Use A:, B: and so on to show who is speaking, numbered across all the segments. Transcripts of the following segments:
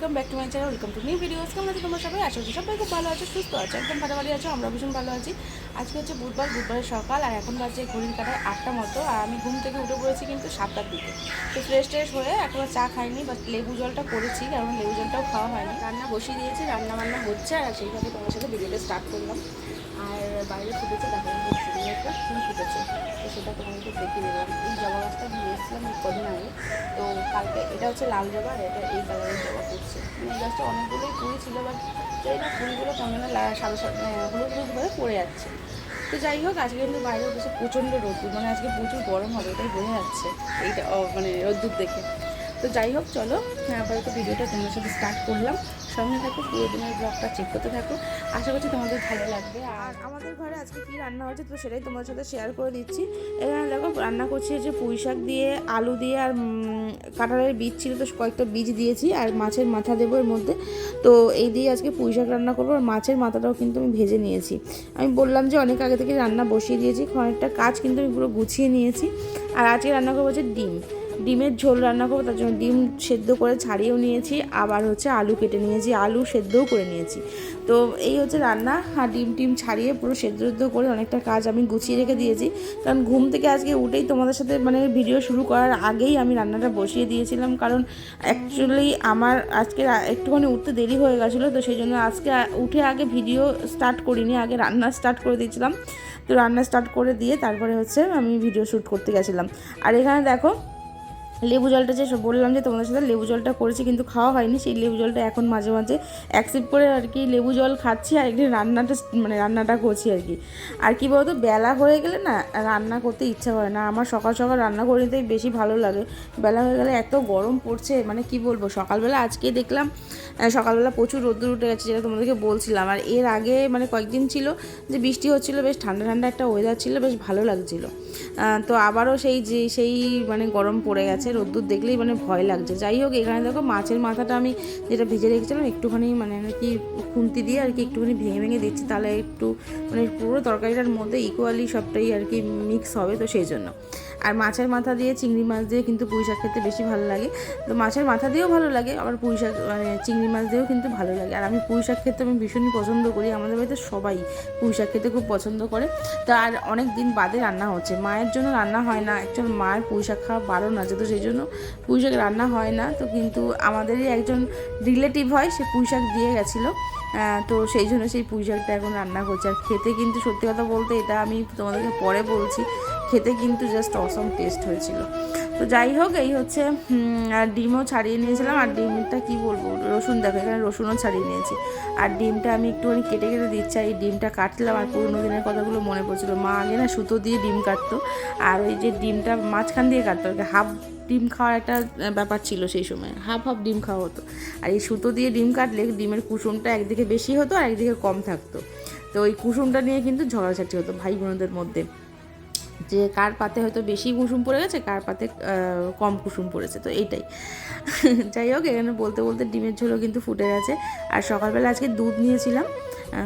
A: Welcome back to my channel, welcome to new videos. কেমন আছে তোমরা সবাই? আশা করি সবাই খুব ভালো আছো, সুস্থ আছো, একদম ফাটাফাটি আছো। আমরা ভীষণ ভালো আছি। আজকে হচ্ছে বুধবারের সকাল, আর এখন বাজে ঘড়ির কাটায় 8টা মতো। আর আমি ঘুম থেকে উঠে পড়েছি কিন্তু 7টার দিকে। তো ফ্রেশ হয়ে এখনও চা খাইনি, বাট লেবু জলটা করেছি, কারণ লেবু জলটাও খাওয়া হয়নি। রান্না বসিয়ে দিয়েছি, রান্না বান্না হচ্ছে, আর সেইভাবে তোমার সাথে ভিডিওটা স্টার্ট করলাম। আর বাইরে ফুটেছে, দেখো সুন্দর একটা ফুল ফুটেছে, তো সেটা তোমাদেরকে দেখিয়ে দিলাম। এই জবা গাছটা নিয়ে এসেছিলাম কদিন আগে, তো কালকে এটা হচ্ছে লাল জবা, আর এটা এই কালারের জবা ফুটছে। এই গাছটা অনেকগুলোই ফুল ছিল, বাট এই না ফুলগুলো কেমন সাদা সাদা হলুদ হলুদভাবে পড়ে যাচ্ছে। তো যাই হোক, আজকে কিন্তু বাইরে উঠেছে প্রচণ্ড রোদ্দুর, মানে আজকে প্রচুর গরম হবে এটাই বোঝা যাচ্ছে এইটা, মানে রোদ্দুর দেখে। তো যাই হোক, চলো আপাতত ভিডিওটা তোমার সাথে স্টার্ট করলাম। সঙ্গে থাকো, পুরো দিনের ব্লগটা চেক করতে থাকো, আশা করছি তোমাদের ভালো লাগবে। আর আমাদের ঘরে আজকে কী রান্না হয়েছে তো সেটাই তোমার সাথে শেয়ার করে দিচ্ছি। এখানে দেখো রান্না করছি যে পুঁই শাক দিয়ে, আলু দিয়ে, আর কাঁঠালের বীজ ছিল তো কয়েকটা বীজ দিয়েছি, আর মাছের মাথা দেবো এর মধ্যে। তো এই দিয়ে আজকে পুঁই শাক রান্না করবো, আর মাছের মাথাটাও কিন্তু আমি ভেজে নিয়েছি। আমি বললাম যে অনেক আগে থেকে রান্না বসিয়ে দিয়েছি, অনেকটা কাজ কিন্তু আমি পুরো গুছিয়ে নিয়েছি। আর আজকে রান্না করবো হচ্ছে ডিমের ঝোল রান্না করবো, তার জন্য ডিম সেদ্ধ করে ছাড়িয়েও নিয়েছি, আবার হচ্ছে আলু কেটে নিয়েছি, আলু সেদ্ধও করে নিয়েছি। তো এই হচ্ছে রান্না। আর ডিম ছাড়িয়ে পুরো সেদ্ধ করে অনেকটা কাজ আমি গুছিয়ে রেখে দিয়েছি, কারণ ঘুম থেকে আজকে উঠেই তোমাদের সাথে মানে ভিডিও শুরু করার আগেই আমি রান্নাটা বসিয়ে দিয়েছিলাম, কারণ অ্যাকচুয়ালি আমার আজকে একটুখানি উঠতে দেরি হয়ে গেছিলো, তো সেই জন্য আজকে উঠে আগে ভিডিও স্টার্ট করিনি, আগে রান্না স্টার্ট করে দিয়েছিলাম। তো রান্না স্টার্ট করে দিয়ে তারপরে হচ্ছে আমি ভিডিও শ্যুট করতে গেছিলাম। আর এখানে দেখো লেবু জলটা যে বললাম যে তোমাদের সাথে লেবু জলটা করেছি কিন্তু খাওয়া হয়নি, সেই লেবু জলটা এখন মাঝে মাঝে অ্যাকসেপ্ট করে আর কি লেবু জল খাচ্ছি, আর একদিন রান্নাটা করছি আর কি। আর কি বলতো, বেলা হয়ে গেলে না রান্না করতে ইচ্ছা করে না আমার, সকাল সকাল রান্না করে নিতেই বেশি ভালো লাগে। বেলা হয়ে গেলে এত গরম পড়ছে, মানে কি বলবো। সকালবেলা আজকে দেখলাম সকালবেলা প্রচুর রোদ্দুর উঠে গেছে, যেটা তোমাদেরকে বলছিলাম। আর এর আগে মানে কয়েকদিন ছিল যে বৃষ্টি হচ্ছিলো, বেশ ঠান্ডা ঠান্ডা একটা ওয়েদার ছিল, বেশ ভালো লাগছিলো। তো আবারও সেই মানে গরম পড়ে গেছে, রোদ্দুর দেখলেই মানে ভয় লাগছে। যাই হোক, এখানে দেখো মাছের মাথাটা আমি যেটা ভেজে রেখেছিলাম একটুখানি মানে আর কি খুন্তি দিয়ে আর কি একটুখানি ভেঙে দিচ্ছি, তাহলে একটু মানে পুরো তরকারিটার মধ্যে ইকুয়ালি সবটাই আর কি মিক্স হবে, তো সেই জন্য। আর মাছের মাথা দিয়ে চিংড়ি মাছ দিয়ে কিন্তু পুঁই শাক খেতে বেশি ভালো লাগে। তো মাছের মাথা দিয়েও ভালো লাগে, আবার পুঁই শাক মানে চিংড়ি মাছ দিয়েও কিন্তু ভালো লাগে। আর আমি পুঁই শাক খেতে আমি ভীষণই পছন্দ করি, আমাদের বাড়িতে সবাই পুঁই শাক খেতে খুব পছন্দ করে। তা আর অনেক দিন বাদে রান্না হচ্ছে, মায়ের জন্য রান্না হয় না, অ্যাকচুয়ালি মায়ের পুঁই শাক খাওয়া বারণ আছে, তো সেই জন্য পুঁই শাক রান্না হয় না। তো কিন্তু আমাদেরই একজন রিলেটিভ হয়, সে পুঁই শাক দিয়ে গেছিলো, তো সেই জন্য সেই পুঁই শাকটা এখন রান্না করছে। আর খেতে কিন্তু সত্যি কথা বলতে, এটা আমি তোমাদেরকে পরে বলছি, খেতে কিন্তু জাস্ট অসম টেস্ট হয়েছিল। তো যাই হোক, এই হচ্ছে আর ডিমও ছাড়িয়ে নিয়েছিলাম। আর ডিমটা কি বলবো, রসুন দেখো এখানে রসুনও ছাড়িয়ে নিয়েছি। আর ডিমটা আমি একটুখানি কেটে দিচ্ছি, আর এই ডিমটা কাটলাম। আর পুরোনো দিনের কথাগুলো মনে পড়ছিলো, মা আগে না সুতো দিয়ে ডিম কাটতো, আর ওই যে ডিমটা মাঝখান দিয়ে কাটতো, হাফ ডিম খাওয়ার একটা ব্যাপার ছিল সেই সময়, হাফ ডিম খাওয়া হতো। আর এই সুতো দিয়ে ডিম কাটলে ডিমের কুসুমটা একদিকে বেশি হতো আর একদিকে কম থাকতো, তো ওই কুসুমটা নিয়ে কিন্তু ঝগড়াঝাটি হতো ভাই বোনদের মধ্যে, যে কার পাতে হয়তো বেশি কুসুম পড়ে গেছে, কার পাতে কম কুসুম পড়েছে, তো এইটাই। যাই হোক, এখানে বলতে বলতে ডিমের ঝোলও কিন্তু ফুটে গেছে। আর সকালবেলা আজকে দুধ নিয়েছিলাম,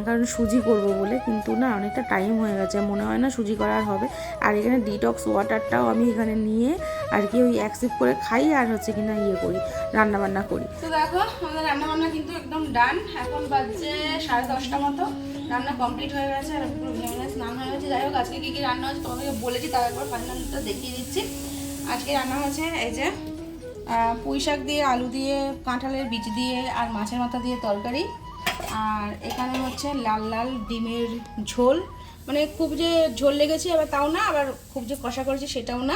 A: কারণ সুজি করব বলে, কিন্তু না অনেকটা টাইম হয়ে গেছে, মনে হয় না সুজি করার হবে। আর এখানে ডিটক্স ওয়াটারটাও আমি এখানে নিয়ে আর কি ওই অ্যাকসেপ্ট করে খাই, আর হচ্ছে কিনা করি, রান্নাবান্না করি। তো দেখো আমাদের রান্নাবান্না কিন্তু একদম ডান, এখন বাজছে 10:30 মতো, রান্না কমপ্লিট হয়ে গেছে, আর পুরো ভেঙে স্নান হয়ে গেছে। যাই হোক, আজকে কী কী রান্না হচ্ছে তোমাদেরকে বলেছি, তার একবার ফাইনালটা দেখিয়ে দিচ্ছি। আজকে রান্না হয়েছে এই যে পুঁই শাক দিয়ে, আলু দিয়ে, কাঁঠালের বীজ দিয়ে, আর মাছের মাথা দিয়ে তরকারি। আর এখানে হচ্ছে লাল লাল ডিমের ঝোল, মানে খুব যে ঝোল লেগেছে আবার তাও না, আবার খুব যে কষা করেছে সেটাও না,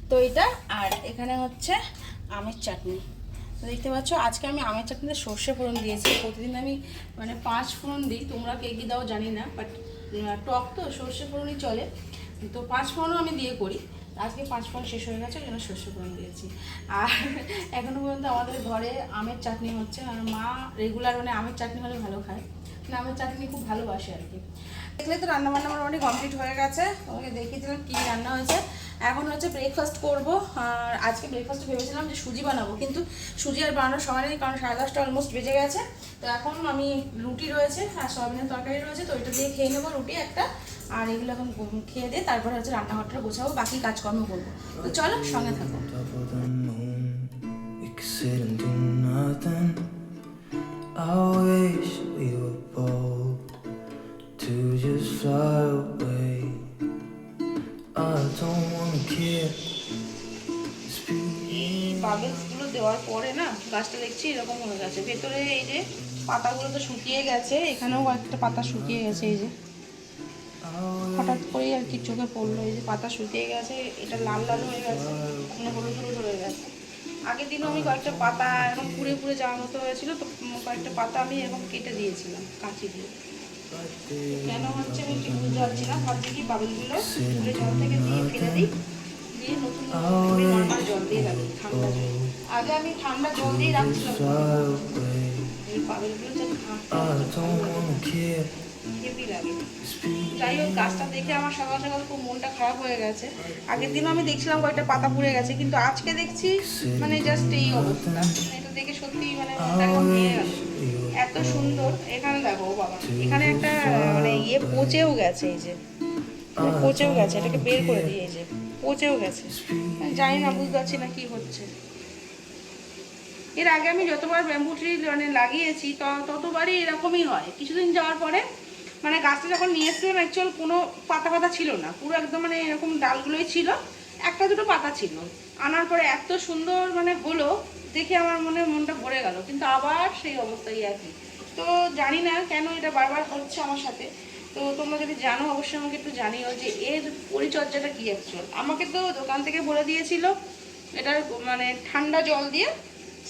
A: তো এটা। আর এখানে হচ্ছে আমের চাটনি, তো দেখতে পাচ্ছ আজকে আমি আমের চাটনিতে সর্ষে ফোড়ন দিয়েছি। প্রতিদিন আমি মানে 5 ফোড়ন দিই, তোমরা কে কী দাও জানি না, বাট টক তো সর্ষে ফোড়নই চলে, তো 5 ফোড়নও আমি দিয়ে করি। আজকে 5 ফোড়ন শেষ হয়ে গেছে, ওই জন্য সর্ষে ফোড়ন দিয়েছি। আর এখনও পর্যন্ত আমাদের ঘরে আমের চাটনি হচ্ছে, আর মা রেগুলার মানে আমের চাটনি হলে ভালো খায়, মানে আমের চাটনি খুব ভালোবাসে আর কি। দেখলে তো রান্নাবান্না মোটামুটি কমপ্লিট হয়ে গেছে, তোমাকে দেখিয়েছিলাম কী রান্না হয়েছে। এখন হচ্ছে ব্রেকফাস্ট করবো। আর আজকে ব্রেকফাস্টে ভেবেছিলাম যে সুজি বানাবো, কিন্তু সুজি আর বানানোর সময় নেই, কারণ 10:30 অলমোস্ট বেজে গেছে। তো এখন আমি রুটি রয়েছে আর সয়াবিনের তরকারি রয়েছে, তো ওইটা দিয়ে খেয়ে নেবো রুটি একটা। আর এগুলো এখন খেয়ে দিয়ে তারপরে হচ্ছে রান্নাঘরটা গোছাবো, বাকি কাজকর্ম করবো। তো চলো সঙ্গে থাকো।
B: I wish we were bold to just fly away. I don't wanna care.
A: এই বাবেলসগুলো দেওয়ার পরে না গাছটা দেখছি এরকম হয়ে গেছে। ভেতরে এই যে পাতাগুলো তো শুকিয়ে গেছে, এখানেও একটা পাতা শুকিয়ে গেছে। এই যে হঠাৎ করেই আর কি চোখে পড়লো, এই যে পাতা শুকিয়ে গেছে, এটা লাল লাল হয়ে গেছে, মানে হলুদ হলুদ হয়ে গেছে। আগের দিনও আমি কয়েকটা পাতা এরকম পুড়ে পুড়ে যাওয়ার মতো হয়েছিল, তো কয়েকটা পাতা আমি এরকম কেটে দিয়েছিলাম কাঁচি দিয়ে। কেন হচ্ছে আমি ঠিক বুঝতে পারছি না। ভাবছি কি বাবেলগুলো তুলে জল থেকে দিয়ে ফেলে দিই, দিয়ে নতুন নর্মাল জল দিয়ে রাখি, ঠান্ডা জল। আগে আমি ঠান্ডা জল দিয়ে রাখছিলাম, এই বাবেলগুলো যেন হেভি লাগে। যাই হোক, গাছটা দেখে আমার সকাল সকাল খুব মনটা খারাপ হয়ে গেছে। আগের দিনও আমি দেখছিলাম কয়েকটা পাতা পুড়ে গেছে, কিন্তু আজকে দেখছি মানে জাস্ট এই অবস্থা। এটা দেখে সত্যি মানে মনটা একদম ভেঙে গেল। এত সুন্দর। এখানে দেখো বাবা, এখানে একটা মানে ইয়ে পচেও গেছে, এই যে পচেও গেছে, এটাকে বের করে দিয়ে এই যে পচেও গেছে। জানি না, বুঝতে পারছি না কি হচ্ছে। এর আগে আমি যতবার ব্যাম্বু ট্রি মানে লাগিয়েছি ততবারই এরকমই হয়। কিছুদিন যাওয়ার পরে মানে গাছটা যখন নিয়ে এসেছিলাম অ্যাকচুয়াল কোনো পাতা পাতা ছিল না, পুরো একদম মানে এরকম ডালগুলোই ছিল, একটা দুটো পাতা ছিল। আনার পরে এত সুন্দর মানে হলো দেখে আমার মনটা ভরে গেল, কিন্তু আবার সেই অবস্থাই একই। তো জানি না কেন এটা বারবার হচ্ছে আমার সাথে। তো তোমরা যদি জানো অবশ্যই আমাকে একটু জানিও যে এর পরিচর্যাটা কী অ্যাকচুয়াল। আমাকে তো দোকান থেকে বলে দিয়েছিল এটা মানে ঠান্ডা জল দিয়ে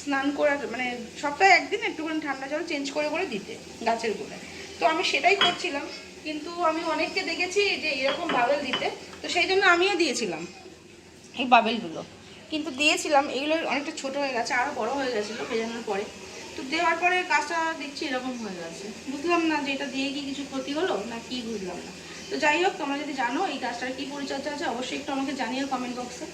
A: স্নান করে, মানে সপ্তাহে একদিন একটুখানি ঠান্ডা জল চেঞ্জ করে করে দিতে গাছের গোড়ায়। তো আমি সেটাই করছিলাম, কিন্তু আমি অনেককে দেখেছি যে এরকম বাবেল দিতে, তো সেই জন্য আমিও দিয়েছিলাম এই বাবেলগুলো। কিন্তু দিয়েছিলাম এগুলো অনেকটা ছোট হয়ে গেছে, আরও বড় হয়ে গেছিলো ভেজানোর পরে। তো দেওয়ার পরে গাছটা দেখছি এরকম হয়ে গেছে। বুঝলাম না যে এটা দিয়ে কি কিছু ক্ষতি হলো না কি, বুঝলাম না। তো যাই হোক, তোমরা যদি জানো এই গাছটার কী পরিচর্যা আছে অবশ্যই একটু আমাকে জানিও কমেন্ট বক্সে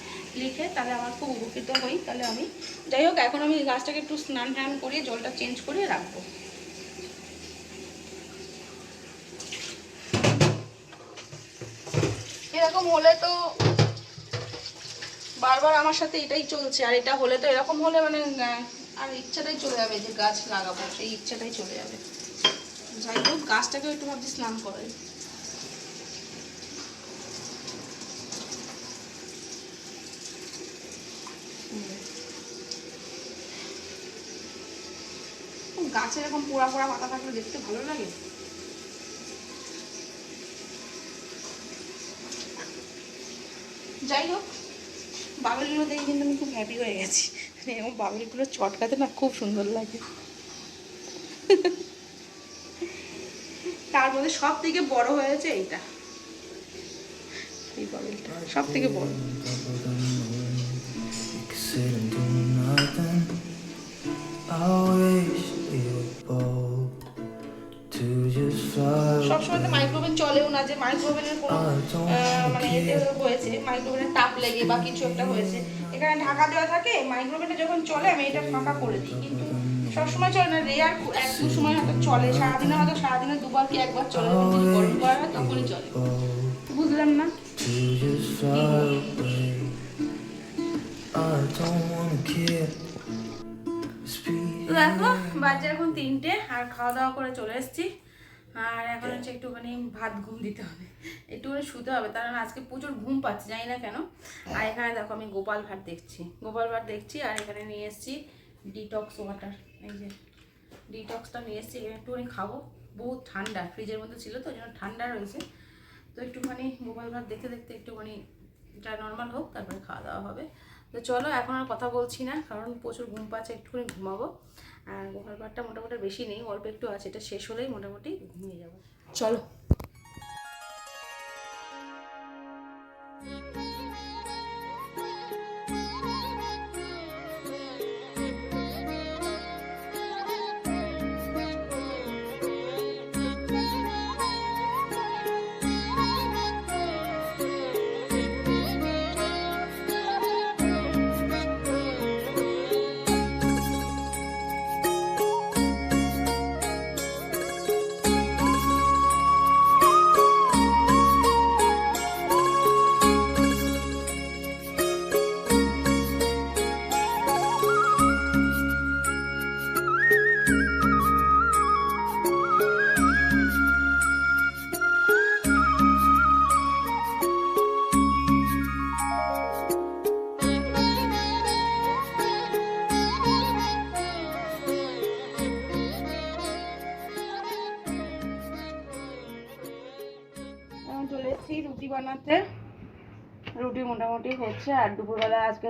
A: লিখে, তাহলে আমার খুব উপকৃত হই। তাহলে আমি যাই হোক, এখন আমি গাছটাকে একটু স্নান টান করিয়ে জলটা চেঞ্জ করিয়ে রাখবো। এরকম হলে তো বারবার আমার সাথে এটাই চলছে, আর এটা হলে তো এরকম হলে মানে আর ইচ্ছাটাই চলে যাবে যে গাছ লাগাবো, সেই ইচ্ছাটাই চলে যাবে। যাই হোক, গাছটাকেও একটু ভাবছি স্নান করাই। গাছের এরকম পোড়া পোড়া পাতা থাকলে দেখতে ভালো লাগে। যাই হোক, বাবেলগুলো দেখে কিন্তু আমি খুব হ্যাপি হয়ে গেছি। এবং বাবেলগুলো চটকাতে না খুব সুন্দর লাগে। তার মধ্যে সব থেকে বড় হয়েছে এইটা, এই বাবেলটা সব থেকে বড়। সবসময় তো মাইক্রোওভেন চলেও না, যে মাইক্রোওভেনের কোনো মানে এতে হয়েছে, মাইক্রোওভেনের তাপ লেগে বা কিছু একটা হয়েছে, এখানে ঢাকা দেওয়া থাকে। মাইক্রোওভেনটা যখন চলে আমি এটা ফাঁকা করে দিই, কিন্তু সবসময় চলে না, রেয়ার এক দু সময় হয়তো চলে। সারাদিনে হয়তো সারাদিনে দুবার কি একবার চলে, যদি গরম করা হয় তখনই চলে। বুঝলাম না। দেখো বাজে এখন 3টে, আর খাওয়া দাওয়া করে চলে এসেছি। আর এখন হচ্ছে একটুখানি ভাত ঘুম দিতে হবে, একটুখানি শুতে হবে, কারণ আজকে প্রচুর ঘুম পাচ্ছে, জানি না কেন। আর এখানে দেখো আমি গোপাল ভাট দেখছি, আর এখানে নিয়ে এসেছি ডিটক্স ওয়াটার। এই যে ডিটক্সটা নিয়ে এসেছি, একটুখানি খাবো। বহুত ঠান্ডা, ফ্রিজের মধ্যে ছিল তো, ওই জন্য ঠান্ডা রয়েছে। তো একটুখানি গোপাল ভাট দেখতে দেখতে একটুখানি এটা নর্মাল হোক, তারপরে খাওয়া দাওয়া হবে। তো চলো, এখন আর কথা বলছি না, কারণ প্রচুর ঘুম পাচ্ছে, একটুখানি ঘুমাবো। আর গোপাল ভাতটা মোটামুটি বেশি নেই, অল্প একটু আছে, এটা শেষ হলেই মোটামুটি ঘুমিয়ে যাবো। চলো। আমি চলে এসেছি রুটি বানাতে। রুটি মোটামুটি হচ্ছে, আর দুপুরবেলা আজকে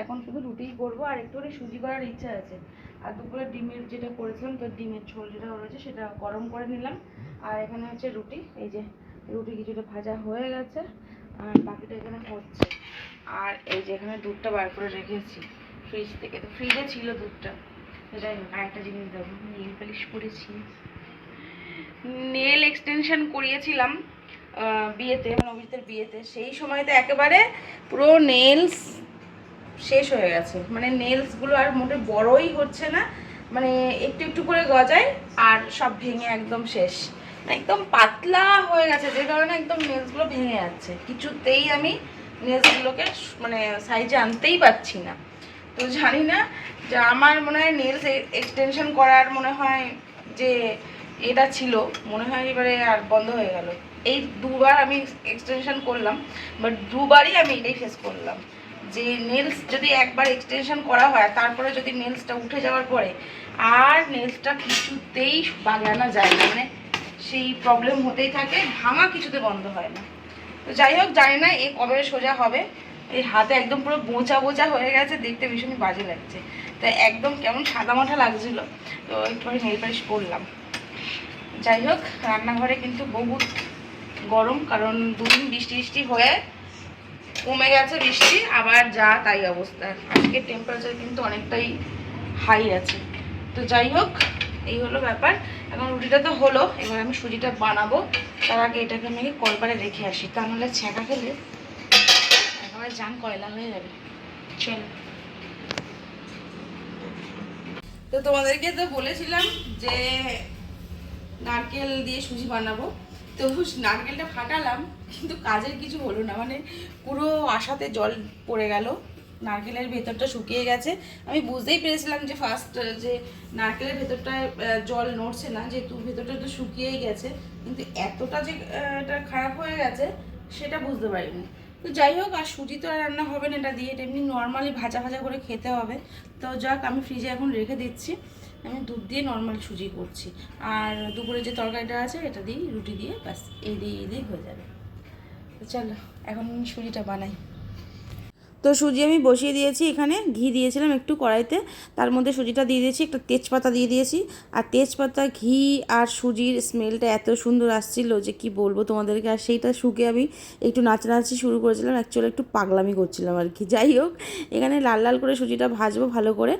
A: এখন শুধু রুটিই করবো, আর একটু করে সুজি করার ইচ্ছা আছে। আর দুপুরে ডিমের যেটা করেছিলাম, তো ডিমের ঝোল যেটা রয়েছে সেটা গরম করে নিলাম। আর এখানে হচ্ছে রুটি, এই যে রুটি কিছুটা ভাজা হয়ে গেছে, আর বাকিটা এখানে হচ্ছে। আর এই যে এখানে দুধটা বার করে রেখেছি ফ্রিজ থেকে, তো ফ্রিজে ছিল দুধটা। যাই হোক, আরেকটা জিনিস দেবো, নেল পালিশ করেছি, নেল এক্সটেনশন করিয়েছিলাম বিয়েতে, মানে অভিজিতের বিয়েতে। সেই সময়তে একেবারে পুরো নেলস শেষ হয়ে গেছে, মানে নেলসগুলো আর মোটে বড়ই হচ্ছে না, মানে একটু একটু করে গজায়, আর সব ভেঙে একদম শেষ, একদম পাতলা হয়ে গেছে, যে কারণে একদম নেলসগুলো ভেঙে যাচ্ছে। কিছুতেই আমি নেলসগুলোকে মানে সাইজে আনতেই পারছি না। তো জানি না, যে আমার মনে হয় নেলস এক্সটেনশন করার মনে হয় যে এটা ছিল, মনে হয় এবারে আর বন্ধ হয়ে গেল। এই দুবার আমি এক্সটেনশন করলাম, বাট দুবারই আমি এটাই ফেস করলাম, যে নেলস যদি একবার এক্সটেনশন করা হয়, তারপরে যদি নেলসটা উঠে যাওয়ার পরে আর নেলসটা কিছুতেই বাগে আনা যায় না, মানে সেই প্রবলেম হতেই থাকে, ভাঙা কিছুতে বন্ধ হয় না। তো যাই হোক, জানি না এ কবে সোজা হবে। এই হাতে একদম পুরো বোঁচা বোঁচা হয়ে গেছে, দেখতে ভীষণই বাজে লাগছে, তাই একদম কেমন সাদা মাঠা লাগছিল, তো একটু নেল পালিশ করলাম। যাই হোক, রান্নাঘরে কিন্তু বহুত গরম, কারণ দুদিন বৃষ্টি বৃষ্টি হয়ে কমে গেছে বৃষ্টি, আবার যা তাই অবস্থা। আজকে টেম্পারেচার কিন্তু অনেকটাই হাই আছে। তো যাই হোক, এই হলো ব্যাপার। এখন রুটিটা তো হলো, এবার আমি সুজিটা বানাবো। তার আগে এটাকে আমি কলপারে রেখে আসি, তা নাহলে ছ্যাঁকা খেলে একেবারে জান কয়লা হয়ে যাবে। চল, তো তোমাদেরকে তো বলেছিলাম যে নারকেল দিয়ে সুজি বানাবো, তো নারকেলটা ফাটালাম, কিন্তু কাজের কিছু হলো না, মানে পুরো আশাতে জল পড়ে গেল, নারকেলের ভেতরটা শুকিয়ে গেছে। আমি বুঝতেই পেরেছিলাম যে ফার্স্ট যে নারকেলের ভেতরটায় জল নড়ছে না, যেহেতু ভেতরটা তো শুকিয়েই গেছে, কিন্তু এতটা যে এটা খারাপ হয়ে গেছে সেটা বুঝতে পারিনি। তো যাই হোক, আর সুজি তো আর রান্না হবে না এটা দিয়ে, এটা এমনি নর্মালি ভাজা ভাজা করে খেতে হবে। তো যাক, আমি ফ্রিজে এখন রেখে দিচ্ছি, আমি দুধ দিয়ে নর্মাল সুজি করছি। আর দুপুরে যে তরকারিটা আছে এটা দিয়েই রুটি দিয়ে ব্যাস এই দিয়ে হয়ে যাবে। তো চলো এখন সুজিটা বানাই। তো সুজি আমি বসিয়ে দিয়েছি, এখানে ঘি দিয়েছিলাম একটু কড়াইতে, তার মধ্যে সুজিটা দিয়ে দিয়েছি, একটা তেজপাতা দিয়ে দিয়েছি। আর তেজপাতা, ঘি আর সুজির স্মেলটা এত সুন্দর আসছিল যে কি বলবো তোমাদেরকে। আর সেইটা শুকে আমি একটু নাচানাচি শুরু করেছিলাম, অ্যাকচুয়ালি একটু পাগলামি করছিলাম আর কি। যাই হোক, এখানে লাল লাল করে সুজিটা ভাজবো ভালো করে।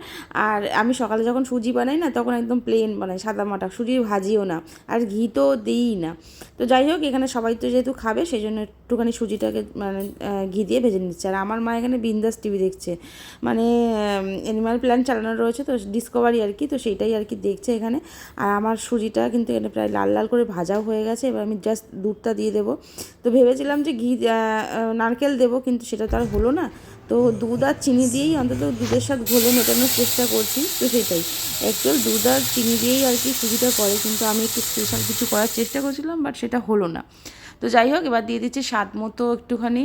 A: আর আমি সকালে যখন সুজি বানাই না, তখন একদম প্লেন বানাই, সাদা মাটা, সুজি ভাজিও না, আর ঘি তো দিই না। তো যাই হোক, এখানে সবাই তো যেহেতু খাবে, সেই জন্য একটুখানি সুজিটাকে মানে ঘি দিয়ে ভেজে নিচ্ছে। আর আমার মা এখানে বিন্দাস টিভি দেখছে, মানে অ্যানিমাল প্ল্যান চালানো রয়েছে, তো ডিসকভারি আর কি, তো সেইটাই আর কি দেখছে এখানে। আর আমার সুজিটা কিন্তু এখানে প্রায় লাল লাল করে ভাজাও হয়ে গেছে, এবার আমি জাস্ট দুধটা দিয়ে দেবো। তো ভেবেছিলাম যে ঘি নারকেল দেবো, কিন্তু সেটা তো আর হলো না। তো দুধ আর চিনি দিয়েই অন্তত দুধের স্বাদ ঘোলে মেটানোর চেষ্টা করছি। তো সেটাই অ্যাকচুয়াল, দুধ আর চিনি দিয়েই আর কি সুজিটা করে, কিন্তু আমি একটু স্পেশাল কিছু করার চেষ্টা করছিলাম, বাট সেটা হলো না। তো যাই হোক, এবার দিয়ে দিচ্ছি স্বাদ মতো একটুখানি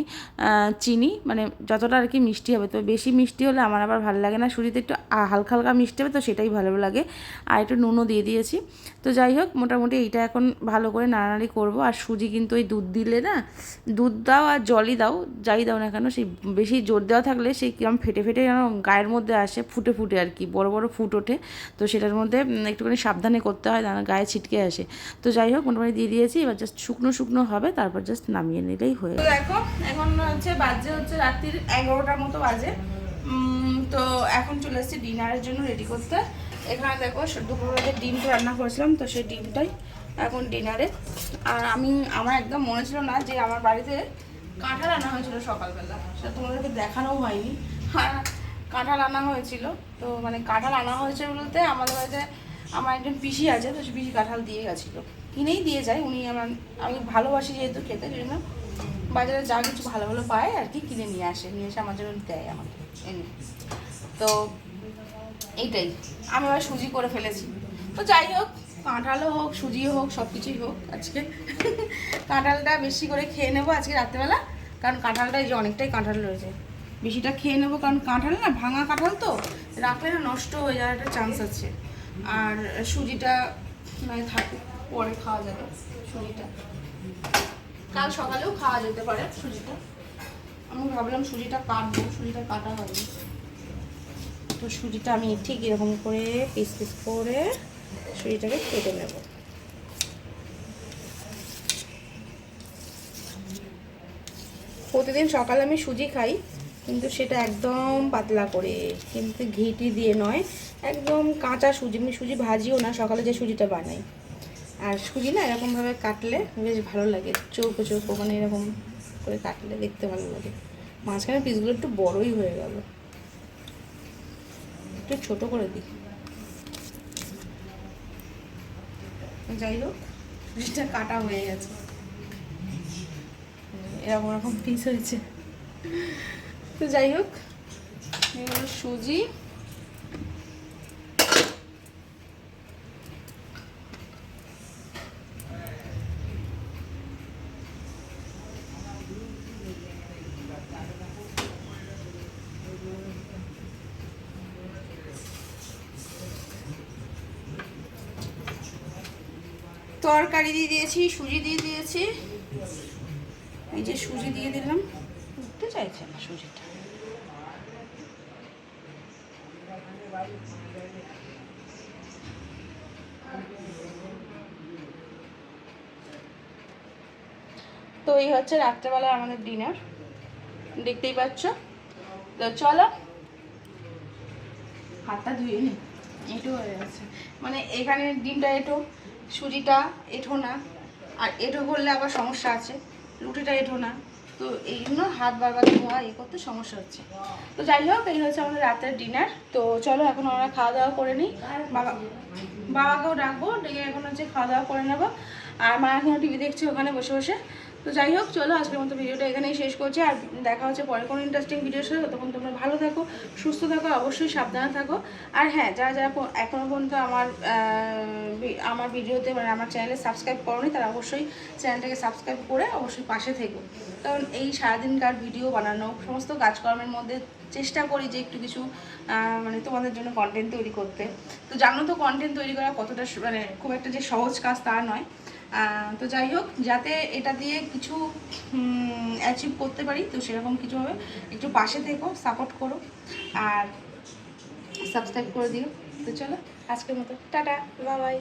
A: চিনি, মানে যতটা আর কি মিষ্টি হবে। তো বেশি মিষ্টি হলে আমার আবার ভালো লাগে না, সুজিতে একটু হালকা হালকা মিষ্টি হবে, তো সেটাই ভালো লাগে। আর একটু নুনও দিয়ে দিয়েছি। তো যাই হোক, মোটামুটি এইটা এখন ভালো করে নাড়ানাড়ি করবো। আর সুজি কিন্তু ওই দুধ দিলে না, দুধ দাও আর জলই দাও, যাই দাও না কেন, সেই বেশি জোর দেওয়া থাকলে সেই কিরম ফেটে ফেটে যেন গায়ের মধ্যে আসে, ফুটে ফুটে আর কি, বড় বড় ফুট ওঠে। তো সেটার মধ্যে একটুখানি সাবধানে করতে হয়, গায়ে ছিটকে আসে। তো যাই হোক, মোটামুটি দিয়ে দিয়েছি, এবার জাস্ট শুকনো শুকনো হবে, তারপর জাস্ট নামিয়ে নিলেই হয়ে। তো দেখো, এখন বাজে হচ্ছে রাত্রির 11টার মতো বাজে। তো এখন চলে এসেছি ডিনারের জন্য রেডি করতে। এখানে দেখো দুপুরবেলা ডিমটা রান্না করেছিলাম, তো সেই ডিমটাই এখন ডিনারে। আর আমার একদম মনে ছিল না যে আমার বাড়িতে কাঁঠাল আনা হয়েছিল সকালবেলা, সেটা তোমাদেরকে দেখানোও হয়নি। আর কাঁঠাল আনা হয়েছিল, তো মানে কাঁঠাল আনা হয়েছে বলতে আমাদের বাড়িতে আমার একজন পিসি আছে, তো পিসি কাঁঠাল দিয়ে গেছিলো, কিনেই দিয়ে যায় উনি। আমি ভালোবাসি যেহেতু খেতে, সেই জন্য বাজারে যা কিছু ভালো ভালো পায় আর কি কিনে নিয়ে এসে আমার জন্য দেয় আমাকে এনে। তো এইটাই আমি আবার সুজি করে ফেলেছি। তো যাই হোক, কাঁঠালও হোক সুজিও হোক সব কিছুই হোক, আজকে কাঁঠালটা বেশি করে খেয়ে নেবো আজকে রাত্রেবেলা, কারণ কাঁঠালটা এই যে অনেকটাই কাঁঠাল রয়েছে, বেশিটা খেয়ে নেবো, কারণ কাঁঠাল না ভাঙা কাঁঠাল তো রাখলে না নষ্ট হয়ে যাওয়ার একটা চান্স আছে। আর সুজিটা নয় থাকুক, পরে খাওয়া যাবে সুজিটা। কাল সকালেও খাওয়া যেতে পারে সুজিটা। আমি ভাবলাম সুজিটা কাটবো, সুজিটা কাটা হয়নি, তো সুজিটা আমি ঠিক এরকম করে পিস পিস করে সুজিটাকে কেটে নেব। প্রতিদিন সকালে আমি সুজি খাই, কিন্তু সেটা একদম পাতলা করে, কিন্তু ঘিটি দিয়ে নয়, একদম কাঁচা সুজি। আমি সুজি ভাজিও না, সকালে যে সুজিটা বানাই। আর সুজি না এরকমভাবে কাটলে বেশ ভালো লাগে, চৌকো চৌকো, মানে এরকম করে কাটলে দেখতে ভালো লাগে। মাঝখানে পিসগুলো একটু বড়ই হয়ে গেল, একটু ছোট করে দিই। যাই হোক, সুজিটা কাটা হয়ে গেছে, এরকম এরকম পিস হয়েছে। তো যাই হোক, এগুলো সুজি। তরকারি দিয়ে দিয়েছি, সুজি দিয়ে দিয়েছি, এই যে সুজি দিয়ে দিলাম। উঠতে চাইছে না সুজিটা। তো এই হচ্ছে রাত্রেবেলা আমাদের ডিনার, দেখতেই পাচ্ছ। তো চলো, হাতটা ধুয়ে নি, এঁটো হয়ে গেছে, মানে এখানে ডিমটা এঁটো, সুজিটা এঁটো না, আর এঁটো করলে আবার সমস্যা আছে, রুটিটা এঁটো না, তো এই জন্য হাত বারবার ধোয়া করতে সমস্যা হচ্ছে। তো যাই হোক, এই হচ্ছে আমাদের রাতের ডিনার। তো চলো এখন আমরা খাওয়া দাওয়া করে নিই। বাবাকেও ডাকবো, ডেকে এখন হচ্ছে খাওয়া দাওয়া করে নেবো। আর মা এখনও টিভি দেখছে ওখানে বসে বসে। তো যাই হোক, চলো আজকের মতো ভিডিওটা এখানেই শেষ করছি। আর দেখা হচ্ছে পরে কোনো ইন্টারেস্টিং ভিডিওর সাথে। তখন তোমরা ভালো থাকো, সুস্থ থাকো, অবশ্যই সাবধানে থাকো। আর হ্যাঁ, যারা যারা এখনও পর্যন্ত আমার ভিডিওতে, মানে আমার চ্যানেলে সাবস্ক্রাইব করোনি, তারা অবশ্যই চ্যানেলটাকে সাবস্ক্রাইব করে অবশ্যই পাশে থেকো। কারণ এই সারাদিনকার ভিডিও বানানো, সমস্ত কাজকর্মের মধ্যে চেষ্টা করি যে একটু কিছু মানে তোমাদের জন্য কন্টেন্ট তৈরি করতে। তো জানো তো কন্টেন্ট তৈরি করা কতটা, মানে খুব একটা যে সহজ কাজ তা নয়। তো যাই হোক, যাতে এটা দিয়ে কিছু অ্যাচিভ করতে পারি, তো সেরকম কিছু হবে, একটু পাশে থেকো, সাপোর্ট করো, আর সাবস্ক্রাইব করে দিও। তো চলো আজকের মতো টাটা, বাই বাই।